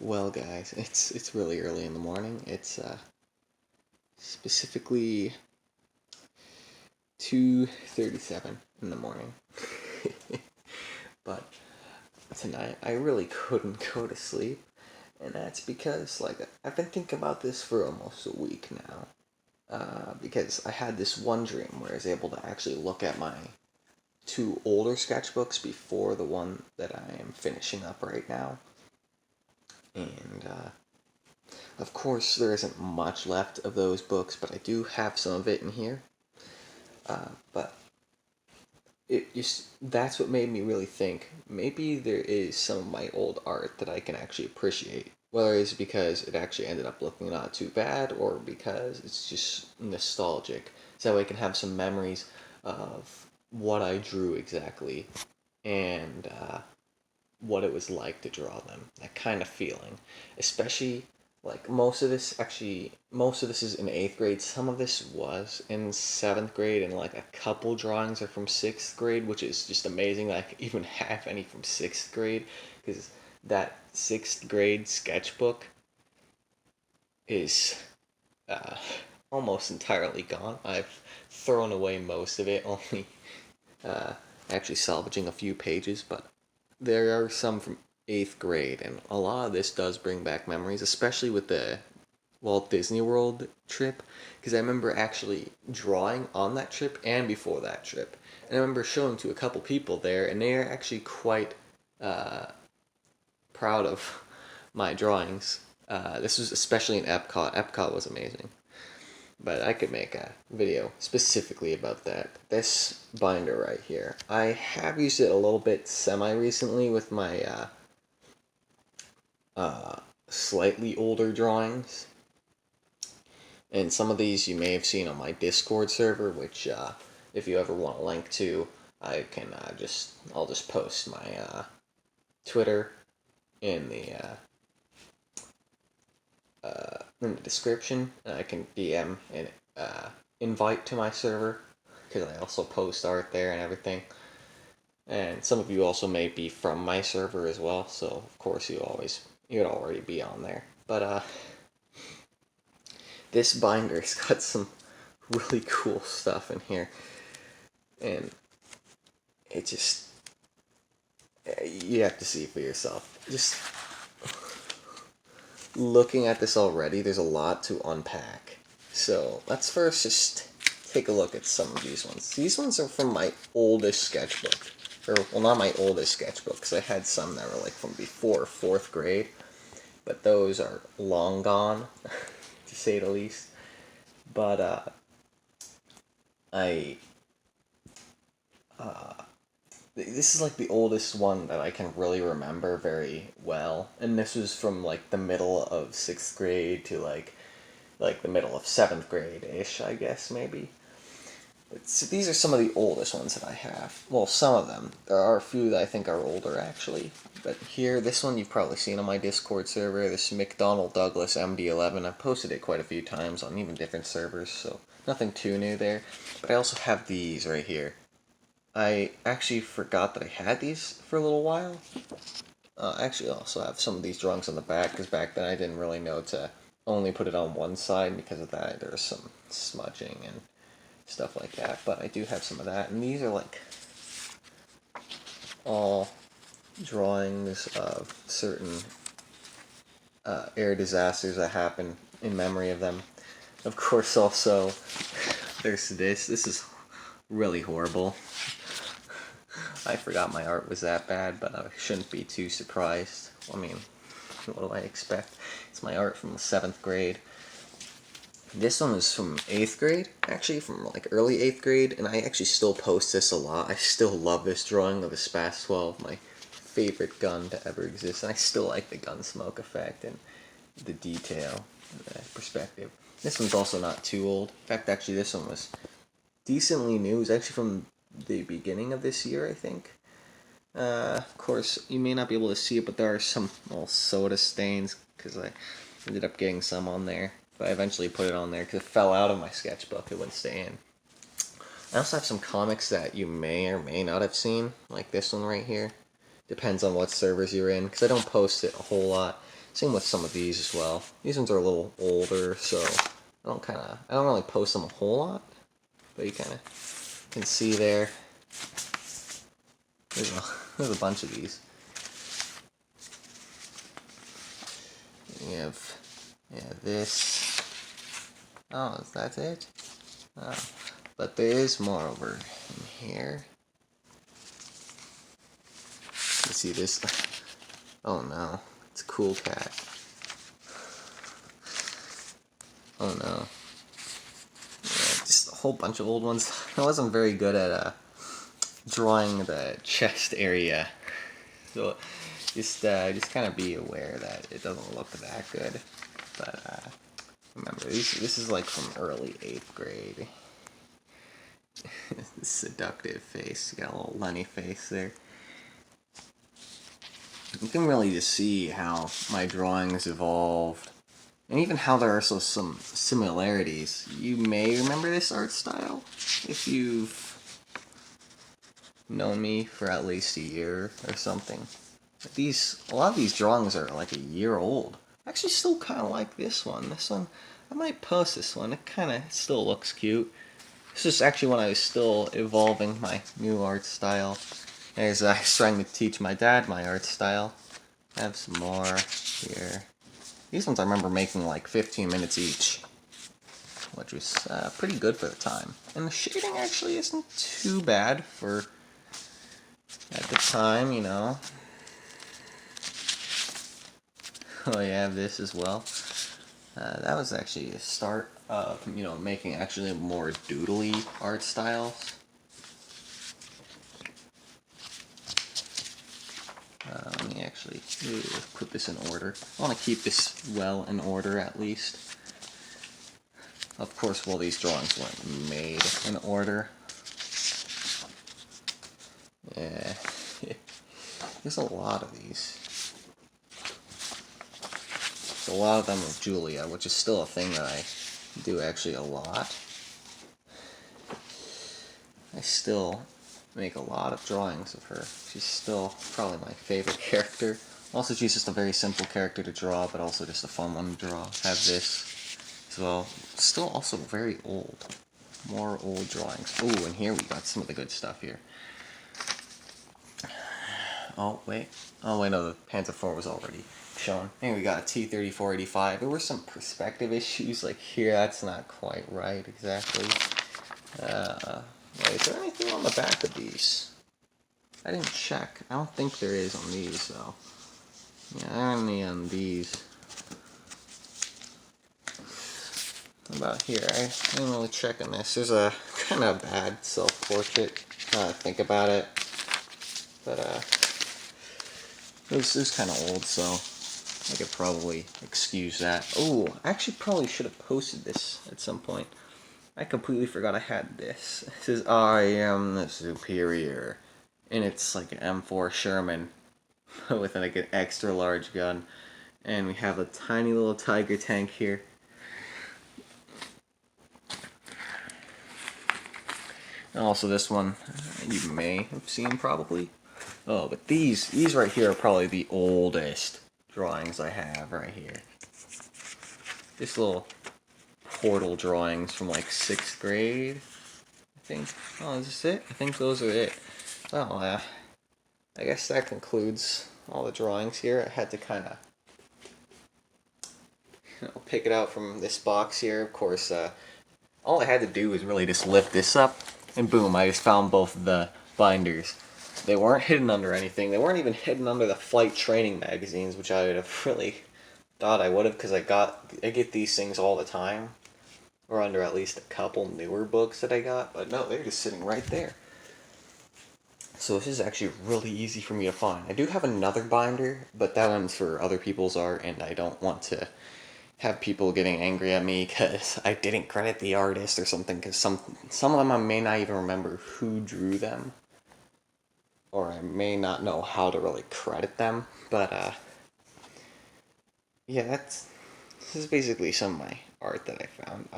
Well, guys, it's really early in the morning. It's specifically 2:37 in the morning. But tonight I really couldn't go to sleep, and that's because I've been thinking about this for almost a week now. Because I had this one dream where I was able to actually look at my two older sketchbooks before the one that I am finishing up right now. And of course, there isn't much left of those books, but I do have some of it in here. But that's what made me really think maybe there is some of my old art that I can actually appreciate. Whether it's because it actually ended up looking not too bad, or because it's just nostalgic. So I can have some memories of what I drew exactly, and what it was like to draw them. That kind of feeling. Especially, most of this is in 8th grade. Some of this was in 7th grade, and a couple drawings are from 6th grade, which is just amazing that I could even have any from 6th grade, because that 6th grade sketchbook is uh, almost entirely gone. I've thrown away most of it, only uh, actually salvaging a few pages, but there are some from 8th grade, and a lot of this does bring back memories, especially with the Walt Disney World trip, because I remember actually drawing on that trip and before that trip. And I remember showing to a couple people there, and they are actually quite uh, proud of my drawings. This was especially in Epcot. Epcot was amazing. But I could make a video specifically about that. This binder right here, I have used it a little bit semi-recently with my slightly older drawings. And some of these you may have seen on my Discord server, which if you ever want a link to, I can I'll just post my Twitter in the description. I can DM and invite to my server, because I also post art there and everything. And some of you also may be from my server as well, so of course you'd already be on there. But this binder's got some really cool stuff in here, and it just, you have to see for yourself. Just looking at this already, there's a lot to unpack. So let's first just take a look at some of these ones. These ones are from my oldest sketchbook. Or, well, not my oldest sketchbook, because I had some that were from before 4th grade. But those are long gone, to say the least. But this is the oldest one that I can really remember very well, and this was from the middle of 6th grade to the middle of 7th grade ish, I guess, maybe. So these are some of the oldest ones that I have. Well, some of them. There are a few that I think are older, actually. But here, this one you've probably seen on my Discord server, this McDonnell Douglas MD11. I've posted it quite a few times on even different servers, so nothing too new there. But I also have these right here. I actually forgot that I had these for a little while. Actually, I also have some of these drawings on the back, because back then I didn't really know to only put it on one side. Because of that, there was some smudging and stuff like that. But I do have some of that, and these are all drawings of certain air disasters that happened in memory of them. Of course, also, there's this. This is really horrible. I forgot my art was that bad, but I shouldn't be too surprised. I mean, what do I expect? It's my art from 7th grade. This one is from 8th grade, actually, from early 8th grade, and I actually still post this a lot. I still love this drawing of a SPAS 12, my favorite gun to ever exist, and I still like the gun smoke effect and the detail and the perspective. This one's also not too old. In fact, actually, this one was decently new. It was actually from the beginning of this year, I think. Of course, you may not be able to see it, but there are some little soda stains, because I ended up getting some on there. But I eventually put it on there because it fell out of my sketchbook. It wouldn't stay in. I also have some comics that you may or may not have seen, like this one right here. Depends on what servers you're in, because I don't post it a whole lot. Same with some of these as well. These ones are a little older, so I don't really post them a whole lot, but you kind of can see there. There's a bunch of these. You have, this. Oh, is that it? Oh. But there is more over in here. You see this? Oh no, it's a cool cat. Oh no. Yeah, just a whole bunch of old ones. I wasn't very good at drawing the chest area, so just kind of be aware that it doesn't look that good. But remember, this is like from early 8th grade. This seductive face, got a little Lenny face there. You can really just see how my drawings evolved, and even how there are some similarities. You may remember this art style if you've known me for at least a year or something. A lot of these drawings are like a year old. I actually still kind of like this one. This one, I might post this one. It kind of still looks cute. This is actually when I was still evolving my new art style. As I was trying to teach my dad my art style. I have some more here. These ones I remember making like 15 minutes each, which was pretty good for the time. And the shading actually isn't too bad for at the time, you know. Oh, you have this as well. That was actually a start of, making actually more doodly art styles. Let me actually put this in order. I want to keep this well in order at least. Of course, well, these drawings weren't made in order. Yeah, there's a lot of these. There's a lot of them of Julia, which is still a thing that I do actually a lot. I still make a lot of drawings of her. She's still probably my favorite character. Also, she's just a very simple character to draw, but also just a fun one to draw. Have this as well. Still also very old. More old drawings. Ooh, and here we got some of the good stuff here. Oh, wait. Oh, wait, no, the Panzer IV was already shown. Here we got a T-34-85. There were some perspective issues, like here, that's not quite right, exactly. Wait, is there anything on the back of these? I didn't check. I don't think there is on these, though. Yeah, there aren't any on these. What about here? I didn't really check on this. There's a kind of bad self-portrait, now that I think about it. But, it was kind of old, so I could probably excuse that. Oh, I actually probably should have posted this at some point. I completely forgot I had this. It says, I am the superior. And it's like an M4 Sherman with like an extra large gun. And we have a tiny little Tiger tank here. And also this one, you may have seen probably. Oh, but these right here are probably the oldest drawings I have right here. This little portal drawings from like 6th grade, I think. Oh, is this it? I think those are it. Well, I guess that concludes all the drawings here. I had to kind of, pick it out from this box here. Of course, all I had to do was really just lift this up, and boom, I just found both of the binders. They weren't hidden under anything. They weren't even hidden under the flight training magazines, which I would have really thought I would have, because I get these things all the time, or under at least a couple newer books that I got. But no, they're just sitting right there. So this is actually really easy for me to find. I do have another binder, but that one's for other people's art, and I don't want to have people getting angry at me because I didn't credit the artist or something, because some of them I may not even remember who drew them, or I may not know how to really credit them. But yeah, this is basically some of my art that I found.